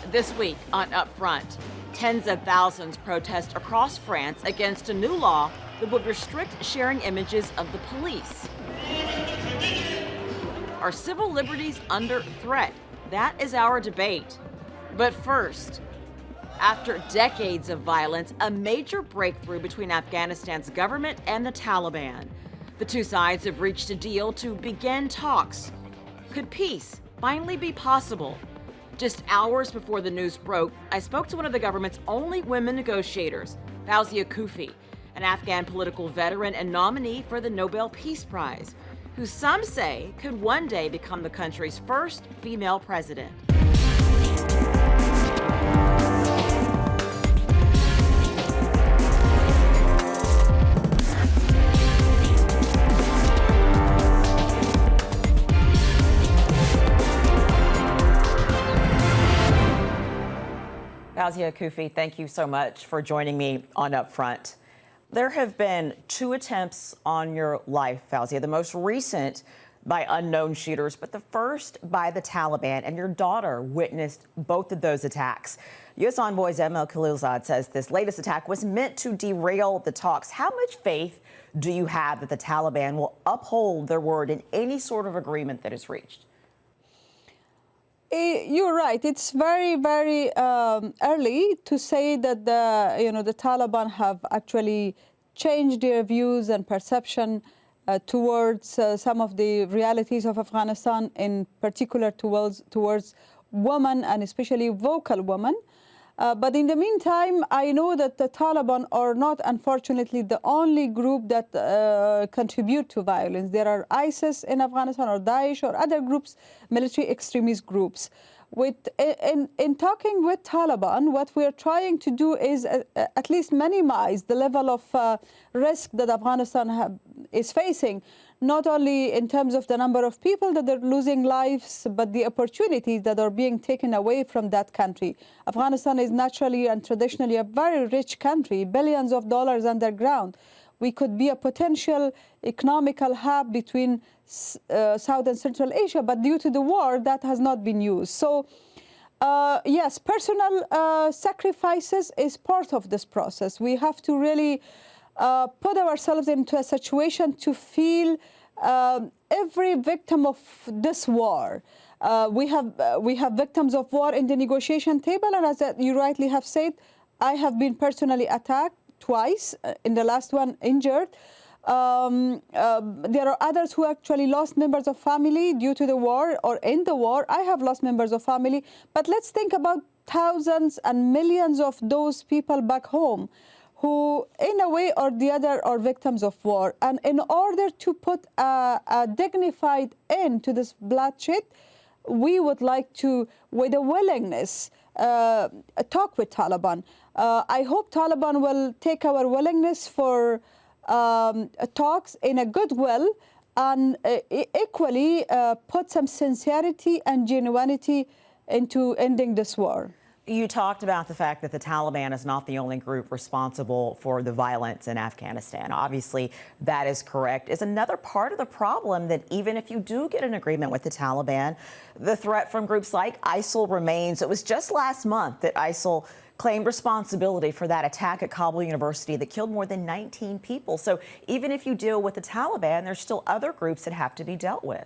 This week on UpFront, tens of thousands protest across France against a new law that would restrict sharing images of the police. Are civil liberties under threat? That is our debate. But first, after decades of violence, a major breakthrough between Afghanistan's government and the Taliban. The two sides have reached a deal to begin talks. Could peace finally be possible? Just hours before the news broke, I spoke to one of the government's only women negotiators, Fawzia Koofi, an Afghan political veteran and nominee for the Nobel Peace Prize, who some say could one day become the country's first female president. Fawzia Koofi, thank you so much for joining me on UpFront. There have been two attempts on your life, Fawzia, the most recent by unknown shooters, but the first by the Taliban, and your daughter witnessed both of those attacks. U.S. Envoy Zemel Khalilzad says this latest attack was meant to derail the talks. How much faith do you have that the Taliban will uphold their word in any sort of agreement that is reached? You're right. It's very, very early to say that the Taliban have actually changed their views and perception towards some of the realities of Afghanistan, in particular towards women, and especially vocal women. But in the meantime, I know that the Taliban are not, unfortunately, the only group that contribute to violence. There are ISIS in Afghanistan, or Daesh, or other groups, military extremist groups. In talking with Taliban, what we're trying to do is at least minimize the level of risk that Afghanistan is facing, not only in terms of the number of people that are losing lives, but the opportunities that are being taken away from that country. Afghanistan is naturally and traditionally a very rich country, billions of dollars underground. We could be a potential economical hub between South and Central Asia, but due to the war, that has not been used. So, yes, personal sacrifices is part of this process. We have to really put ourselves into a situation to feel every victim of this war. We have victims of war in the negotiation table, and as you rightly have said, I have been personally attacked twice, in the last one injured. There are others who actually lost members of family due to the war or in the war. I have lost members of family, but let's think about thousands and millions of those people back home who, in a way or the other, are victims of war. And in order to put a dignified end to this bloodshed, we would like to, with a willingness, talk with Taliban. I hope Taliban will take our willingness for talks in a goodwill, and equally put some sincerity and genuinity into ending this war. You talked about the fact that the Taliban is not the only group responsible for the violence in Afghanistan. Obviously, that is correct. Is another part of the problem that even if you do get an agreement with the Taliban, the threat from groups like ISIL remains. It was just last month that ISIL claimed responsibility for that attack at Kabul University that killed more than 19 people. So even if you deal with the Taliban, there's still other groups that have to be dealt with.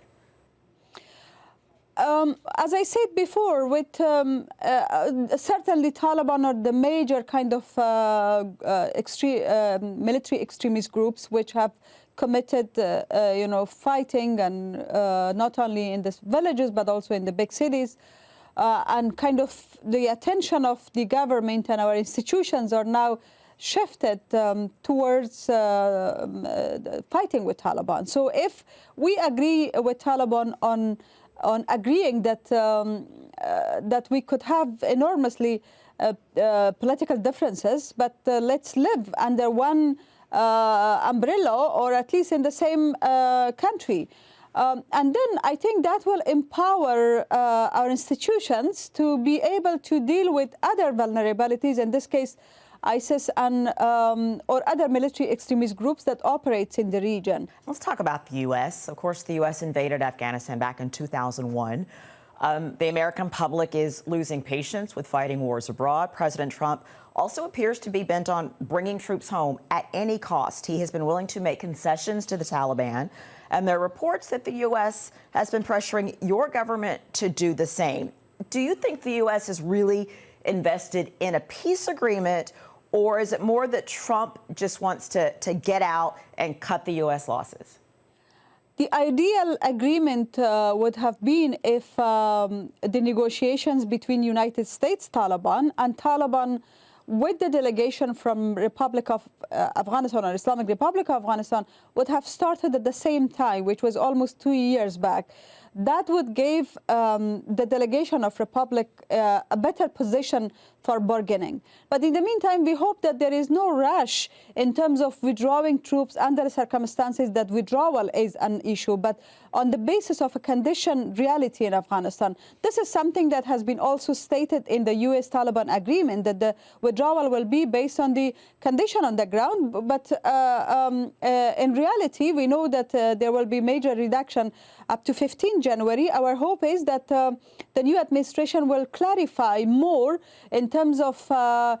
As I said before, with certainly Taliban are the major kind of military extremist groups which have committed, fighting, and not only in the villages but also in the big cities. And kind of the attention of the government and our institutions are now shifted towards fighting with Taliban. So if we agree with Taliban on agreeing that that we could have enormously political differences, but let's live under one umbrella, or at least in the same country. And then I think that will empower our institutions to be able to deal with other vulnerabilities, in this case ISIS and or other military extremist groups that operates in the region. Let's talk about the U.S. Of course, the U.S. invaded Afghanistan back in 2001. The American public is losing patience with fighting wars abroad. President Trump also appears to be bent on bringing troops home at any cost. He has been willing to make concessions to the Taliban, and there are reports that the U.S. has been pressuring your government to do the same. Do you think the U.S. is really invested in a peace agreement, or is it more that Trump just wants to get out and cut the U.S. losses? The ideal agreement would have been if the negotiations between United States Taliban and Taliban with the delegation from Republic of Afghanistan or Islamic Republic of Afghanistan would have started at the same time, which was almost 2 years back. That would give the delegation of Republic a better position for bargaining. But in the meantime, we hope that there is no rush in terms of withdrawing troops under circumstances that withdrawal is an issue, but on the basis of a conditioned reality in Afghanistan. This is something that has been also stated in the U.S.-Taliban agreement, that the withdrawal will be based on the condition on the ground. But in reality, we know that there will be major reduction up to 15 January. Our hope is that the new administration will clarify more in terms of, how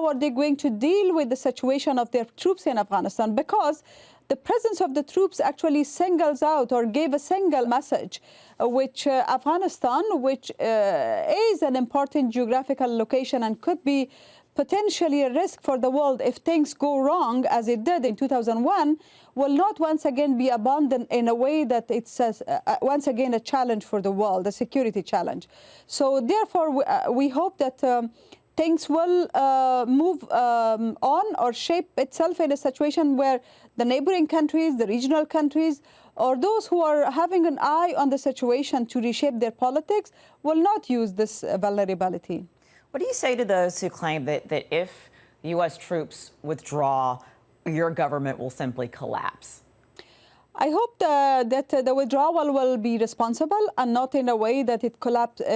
are they going to deal with the situation of their troops in Afghanistan, because the presence of the troops actually singles out or gave a single message, which Afghanistan, which is an important geographical location and could be potentially a risk for the world if things go wrong, as it did in 2001, will not once again be abandoned in a way that it's once again a challenge for the world, a security challenge. So therefore, we hope that things will move on or shape itself in a situation where the neighboring countries, the regional countries, or those who are having an eye on the situation to reshape their politics will not use this vulnerability. What do you say to those who claim that if U.S. troops withdraw, your government will simply collapse? I hope that the withdrawal will be responsible and not in a way that it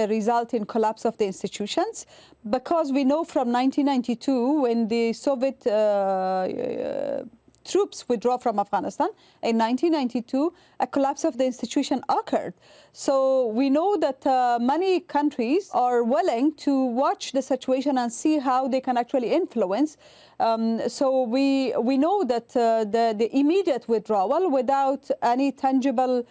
result in collapse of the institutions, because we know from 1992 when the Soviet troops withdraw from Afghanistan, in 1992, a collapse of the institution occurred. So we know that many countries are willing to watch the situation and see how they can actually influence. So we know that the immediate withdrawal without any tangible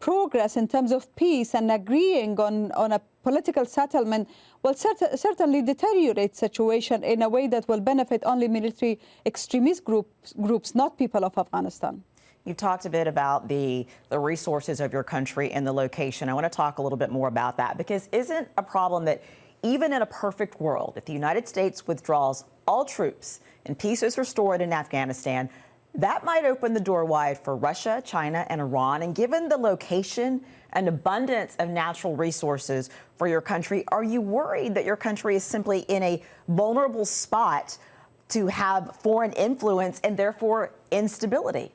progress in terms of peace and agreeing on a political settlement will certainly deteriorate situation in a way that will benefit only military extremist groups, not people of Afghanistan. You've talked a bit about the resources of your country and the location. I want to talk a little bit more about that, because isn't a problem that even in a perfect world, if the United States withdraws all troops and peace is restored in Afghanistan, that might open the door wide for Russia, China, and Iran. And given the location and abundance of natural resources for your country, are you worried that your country is simply in a vulnerable spot to have foreign influence and therefore instability?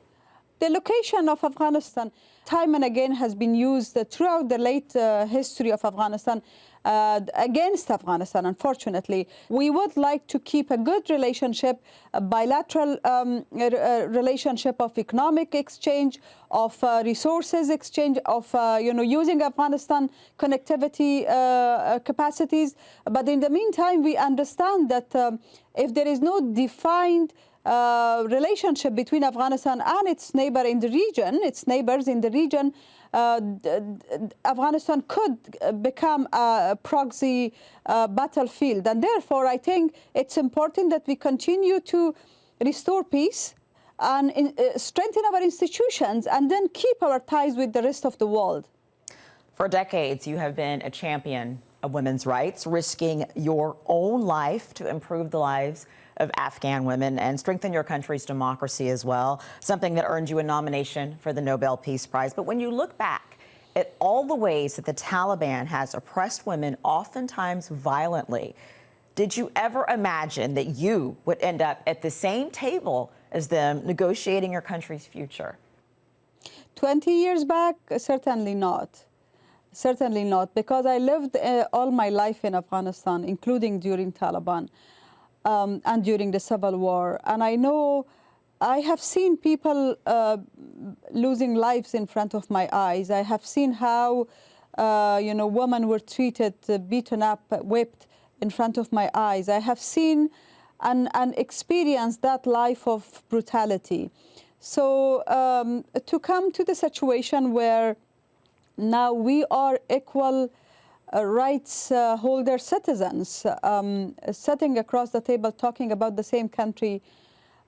The location of Afghanistan time and again has been used throughout the late history of Afghanistan against Afghanistan, unfortunately. We would like to keep a good relationship, a bilateral relationship of economic exchange, of resources exchange, of using Afghanistan connectivity capacities. But in the meantime, we understand that if there is no defined relationship between Afghanistan and its neighbors in the region, Afghanistan could become a proxy battlefield. And therefore, I think it's important that we continue to restore peace and strengthen our institutions and then keep our ties with the rest of the world. For decades, you have been a champion of women's rights, risking your own life to improve the lives of Afghan women and strengthen your country's democracy as well, something that earned you a nomination for the Nobel Peace Prize. But when you look back at all the ways that the Taliban has oppressed women, oftentimes violently, did you ever imagine that you would end up at the same table as them negotiating your country's future? 20 years back, certainly not. Certainly not, because I lived all my life in Afghanistan, including during Taliban. And during the civil war. And I know I have seen people losing lives in front of my eyes. I have seen how Women were treated, beaten up, whipped in front of my eyes. I have seen and experienced that life of brutality. So to come to the situation where now we are equal rights holder citizens, sitting across the table talking about the same country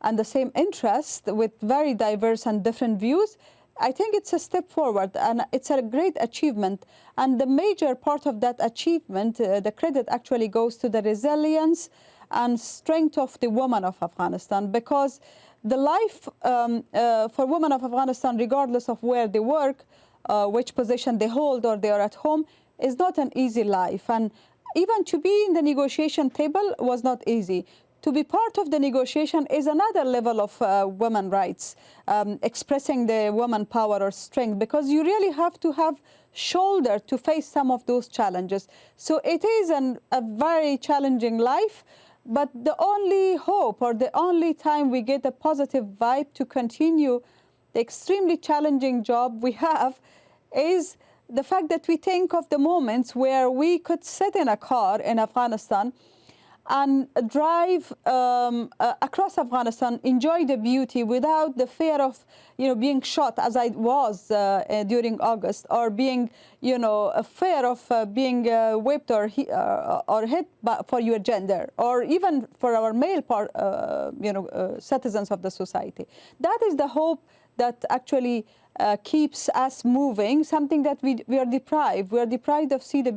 and the same interest with very diverse and different views, I think it's a step forward and it's a great achievement. And the major part of that achievement, the credit actually goes to the resilience and strength of the women of Afghanistan, because the life for women of Afghanistan, regardless of where they work, which position they hold or they are at home, is not an easy life. And even to be in the negotiation table was not easy. To be part of the negotiation is another level of women's rights, expressing the woman power or strength, because you really have to have shoulder to face some of those challenges. So it is a very challenging life, but the only hope or the only time we get a positive vibe to continue the extremely challenging job we have is the fact that we think of the moments where we could sit in a car in Afghanistan and drive across Afghanistan, enjoy the beauty without the fear of, being shot as I was during August, or being, a fear of being whipped or hit for your gender, or even for our male citizens of the society. That is the hope that actually keeps us moving. Something that we are deprived. We are deprived of seeing the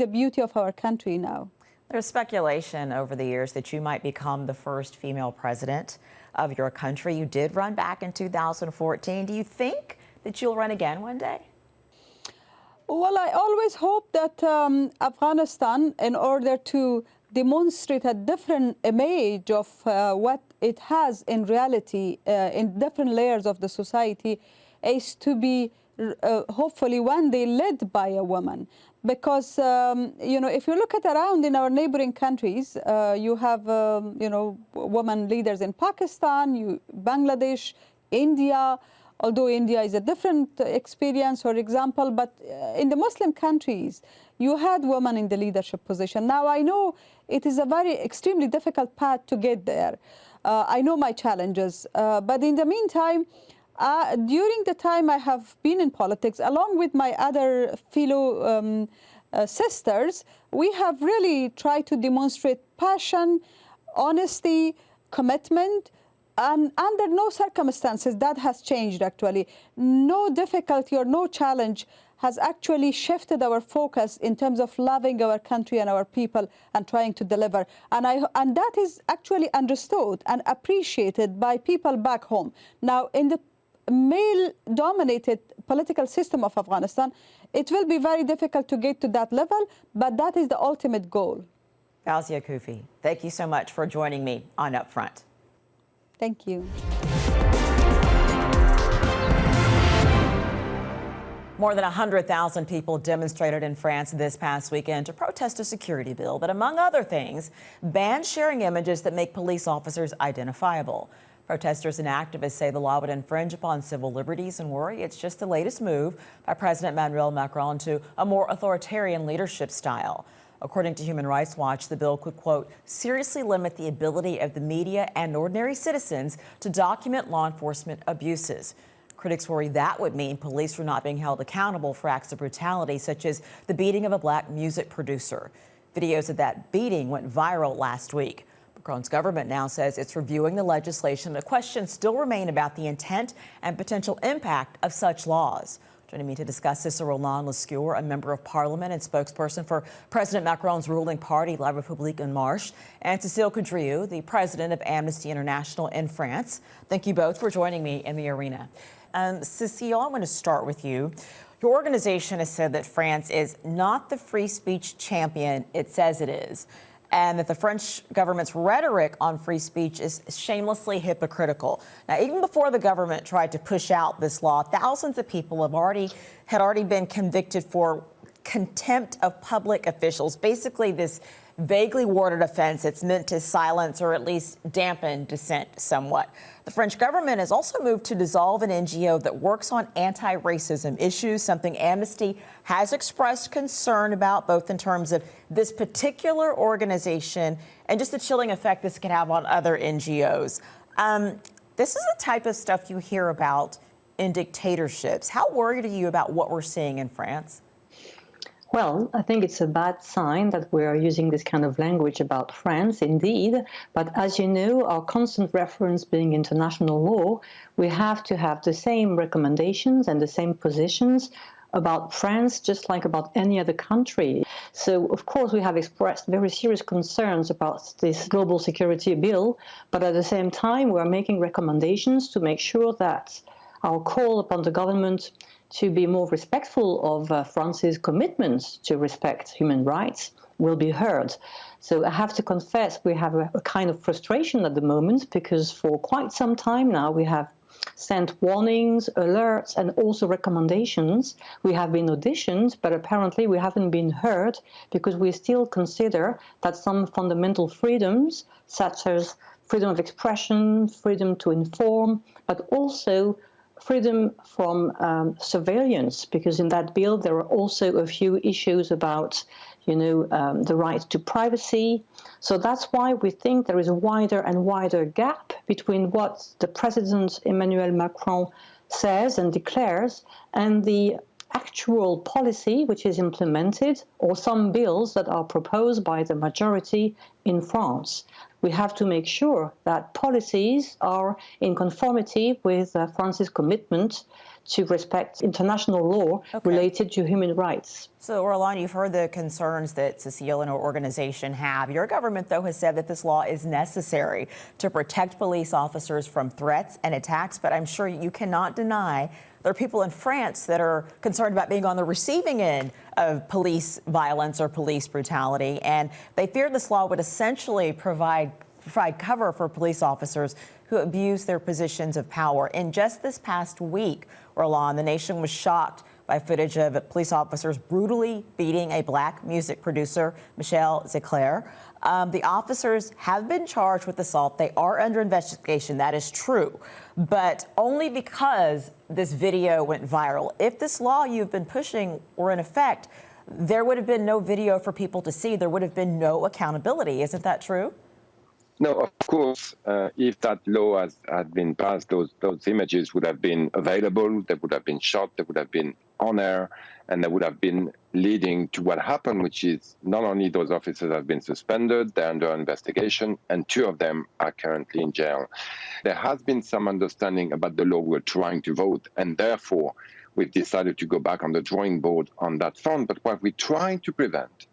beauty of our country now. There's speculation over the years that you might become the first female president of your country. You did run back in 2014. Do you think that you'll run again one day? Well, I always hope that Afghanistan, in order to demonstrate a different image of what it has in reality in different layers of the society, is to be hopefully one day led by a woman. Because, if you look at around in our neighboring countries, you have, women leaders in Pakistan, Bangladesh, India, although India is a different experience or example, but in the Muslim countries, you had women in the leadership position. Now, I know it is a very extremely difficult path to get there. I know my challenges, but in the meantime, during the time I have been in politics, along with my other fellow sisters, we have really tried to demonstrate passion, honesty, commitment, and under no circumstances that has changed actually. No difficulty or no challenge has actually shifted our focus in terms of loving our country and our people and trying to deliver. And that is actually understood and appreciated by people back home. Now, in the male-dominated political system of Afghanistan, it will be very difficult to get to that level, but that is the ultimate goal. Fawzia Koofi, thank you so much for joining me on UpFront. Thank you. More than 100,000 people demonstrated in France this past weekend to protest a security bill that, among other things, bans sharing images that make police officers identifiable. Protesters and activists say the law would infringe upon civil liberties and worry it's just the latest move by President Emmanuel Macron to a more authoritarian leadership style. According to Human Rights Watch, the bill could, quote, seriously limit the ability of the media and ordinary citizens to document law enforcement abuses. Critics worry that would mean police are not being held accountable for acts of brutality, such as the beating of a black music producer. Videos of that beating went viral last week. Macron's government now says it's reviewing the legislation. The questions still remain about the intent and potential impact of such laws. Joining me to discuss this are Roland, Lescure, a member of parliament and spokesperson for President Macron's ruling party, La République En Marche, and Cecile, Coudriou, the president of Amnesty International in France. Thank you both for joining me in the arena. Cecile, I want to start with you. Your organization has said that France is not the free speech champion it says it is, and that the French government's rhetoric on free speech is shamelessly hypocritical. Now, even before the government tried to push out this law, thousands of people had already been convicted for contempt of public officials. Basically, this vaguely worded offense. It's meant to silence or at least dampen dissent somewhat. The French government has also moved to dissolve an NGO that works on anti-racism issues, something Amnesty has expressed concern about, both in terms of this particular organization and just the chilling effect this can have on other NGOs. This is the type of stuff you hear about in dictatorships. How worried are you about what we're seeing in France? Well, I think it's a bad sign that we are using this kind of language about France, indeed. But as you know, our constant reference being international law, we have to have the same recommendations and the same positions about France, just like about any other country. So, of course, we have expressed very serious concerns about this global security bill, but at the same time, we are making recommendations to make sure that our call upon the government to be more respectful of France's commitments to respect human rights will be heard. So I have to confess we have a kind of frustration at the moment, because for quite some time now we have sent warnings, alerts, and also recommendations. We have been auditioned, but apparently we haven't been heard, because we still consider that some fundamental freedoms, such as freedom of expression, freedom to inform, but also freedom from surveillance, because in that bill there are also a few issues about, the right to privacy. So that's why we think there is a wider and wider gap between what the President Emmanuel Macron says and declares and the actual policy which is implemented, or some bills that are proposed by the majority in France. We have to make sure that policies are in conformity with France's commitment to respect international law related to human rights. So, Roland, you've heard the concerns that Cecile and her organization have. Your government, though, has said that this law is necessary to protect police officers from threats and attacks, but I'm sure you cannot deny there are people in France that are concerned about being on the receiving end of police violence or police brutality, and they fear this law would essentially provide cover for police officers who abuse their positions of power. In just this past week, Roland, the nation was shocked by footage of police officers brutally beating a black music producer, Cecile. The officers have been charged with assault. They are under investigation. That is true, but only because this video went viral. If this law you've been pushing were in effect, there would have been no video for people to see. There would have been no accountability. Isn't that true? No, of course, if that law had been passed, those images would have been available, they would have been shot, they would have been on air, and they would have been leading to what happened, which is not only those officers have been suspended, they're under investigation, and 2 of them are currently in jail. There has been some understanding about the law we're trying to vote, and therefore we've decided to go back on the drawing board on that front. But what we're trying to prevent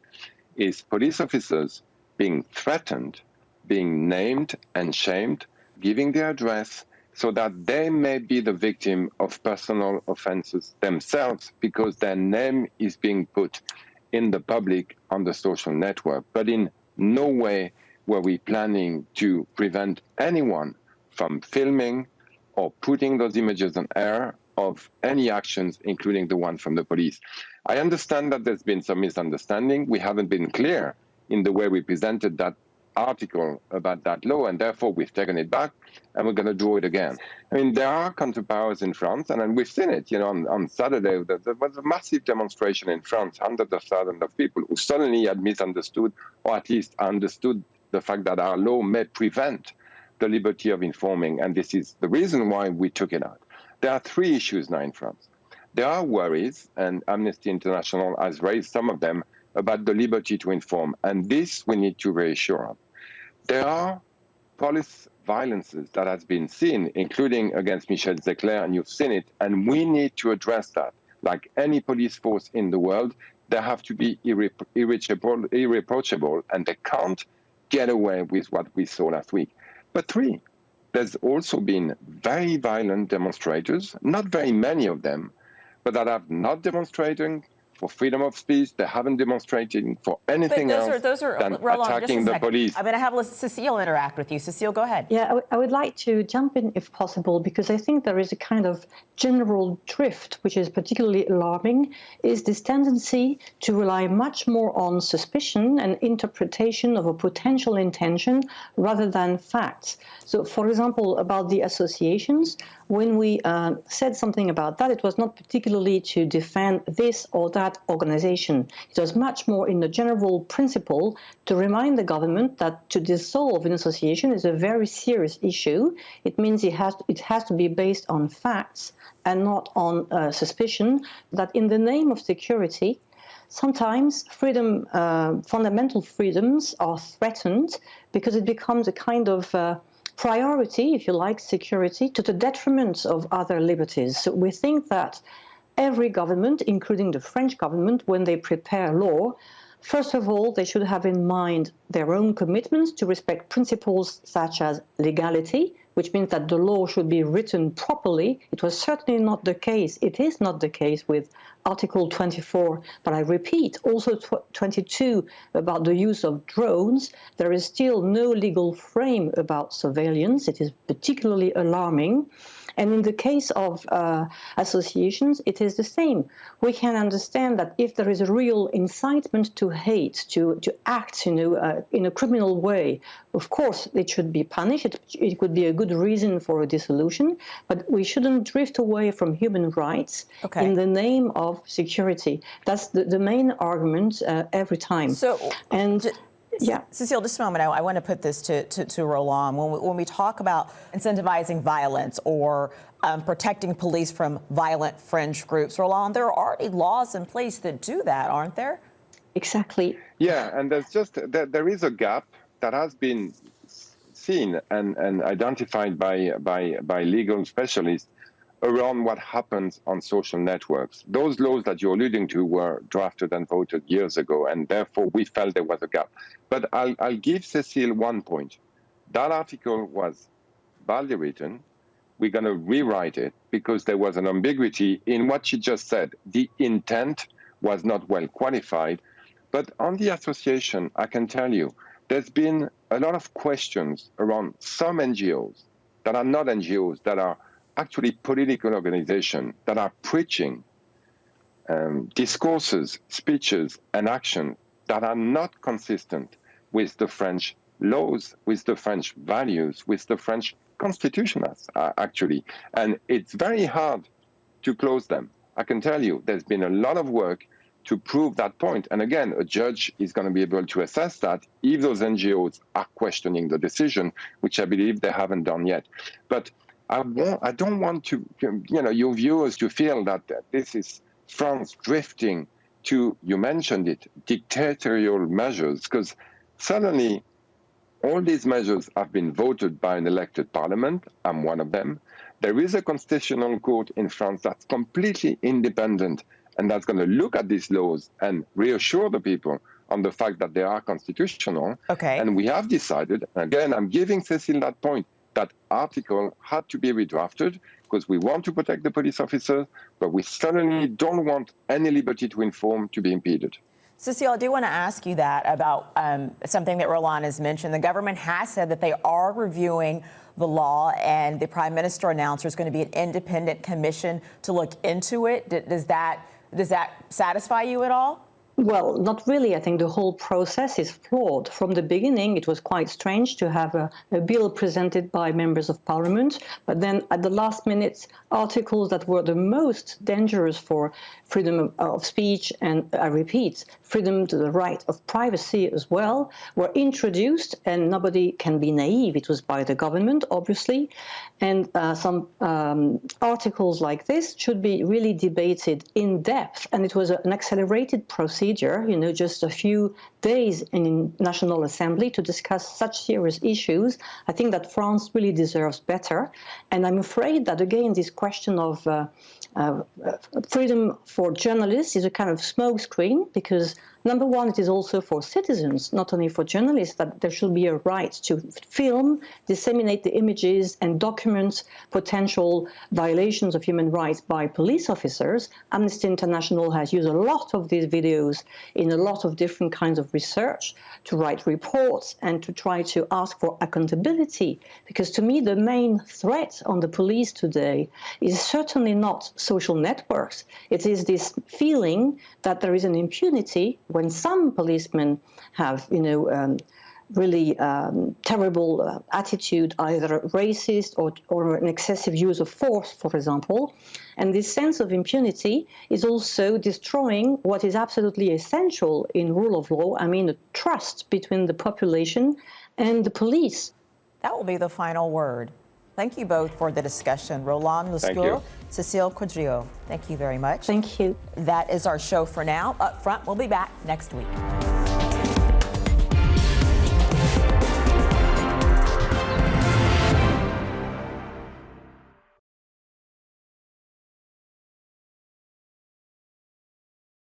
is police officers being threatened, being named and shamed, giving their address, so that they may be the victim of personal offenses themselves, because their name is being put in the public on the social network. But in no way were we planning to prevent anyone from filming or putting those images on air of any actions, including the one from the police. I understand that there's been some misunderstanding. We haven't been clear in the way we presented that article about that law, and therefore we've taken it back and we're going to draw it again. I mean, there are counterpowers in France, and we've seen it. On Saturday, there was a massive demonstration in France, hundreds of thousands of people who suddenly had misunderstood, or at least understood the fact that our law may prevent the liberty of informing, and this is the reason why we took it out. There are 3 issues now in France. There are worries, and Amnesty International has raised some of them, about the liberty to inform, and this we need to reassure of. There are police violences that has been seen, including against Cecile, and you've seen it, and we need to address that. Like any police force in the world, they have to be irreproachable, and they can't get away with what we saw last week. But 3, there's also been very violent demonstrators, not very many of them, but that have not demonstrated for freedom of speech. They haven't demonstrated for anything else than Roland, attacking the police. I'm going to have Cecile interact with you. Cecile, go ahead. Yeah, I would like to jump in if possible, because I think there is a kind of general drift, which is particularly alarming, is this tendency to rely much more on suspicion and interpretation of a potential intention rather than facts. So, for example, about the associations, when we said something about that, it was not particularly to defend this or that organization. It was much more in the general principle to remind the government that to dissolve an association is a very serious issue. It means it has to be based on facts and not on suspicion, that in the name of security, sometimes fundamental freedoms are threatened because it becomes a kind of priority, if you like, security, to the detriment of other liberties. So we think that every government, including the French government, when they prepare law, first of all, they should have in mind their own commitments to respect principles such as legality, which means that the law should be written properly. It was certainly not the case. It is not the case with Article 24, but I repeat, also 22 about the use of drones. There is still no legal frame about surveillance. It is particularly alarming. And in the case of associations, it is the same. We can understand that if there is a real incitement to hate, to act in a criminal way, of course, it should be punished. It could be a good reason for a dissolution, but we shouldn't drift away from human rights in the name of security. That's the main argument every time. Yeah, Cecile, just a moment. I want to put this to Roland. When we talk about incentivizing violence or protecting police from violent fringe groups, Roland, there are already laws in place that do that, aren't there? Exactly. Yeah, and there is a gap that has been seen and identified by legal specialists around what happens on social networks. Those laws that you're alluding to were drafted and voted years ago, and therefore we felt there was a gap. But I'll give Cecile one point. That article was badly written. We're going to rewrite it because there was an ambiguity in what she just said. The intent was not well qualified. But on the association, I can tell you, there's been a lot of questions around some NGOs that are not NGOs, that are actually political organizations that are preaching discourses, speeches, and actions that are not consistent with the French laws, with the French values, with the French constitution, actually. And it's very hard to close them. I can tell you, there's been a lot of work to prove that point. And again, a judge is going to be able to assess that if those NGOs are questioning the decision, which I believe they haven't done yet. But I don't want to, your viewers to feel that this is France drifting to, you mentioned it, dictatorial measures, because suddenly all these measures have been voted by an elected parliament. I'm one of them. There is a constitutional court in France that's completely independent and that's going to look at these laws and reassure the people on the fact that they are constitutional. Okay. And we have decided, again, I'm giving Cecile that point, that article had to be redrafted because we want to protect the police officers, but we certainly don't want any liberty to inform to be impeded. Cecile, I do want to ask you that about something that Roland has mentioned. The government has said that they are reviewing the law, and the Prime Minister announced there's going to be an independent commission to look into it. Does that satisfy you at all? Well, not really. I think the whole process is flawed. From the beginning, it was quite strange to have a bill presented by members of parliament, but then at the last minute, articles that were the most dangerous for freedom of speech, and I repeat, freedom to the right of privacy as well, were introduced, and nobody can be naive. It was by the government, obviously, and some articles like this should be really debated in depth, and it was an accelerated procedure, just a few days in National Assembly to discuss such serious issues. I think that France really deserves better. And I'm afraid that, again, this question of freedom for journalists is a kind of smokescreen, because Number one, it is also for citizens, not only for journalists, that there should be a right to film, disseminate the images and document potential violations of human rights by police officers. Amnesty International has used a lot of these videos in a lot of different kinds of research to write reports and to try to ask for accountability. Because to me, the main threat on the police today is certainly not social networks. It is this feeling that there is an impunity when some policemen have, really terrible attitude, either racist or an excessive use of force, for example. And this sense of impunity is also destroying what is absolutely essential in rule of law. I mean, the trust between the population and the police. That will be the final word. Thank you both for the discussion. Roland, Lescure, Cecile, Coudriou. Thank you very much. Thank you. That is our show for now. Up Front, we'll be back next week.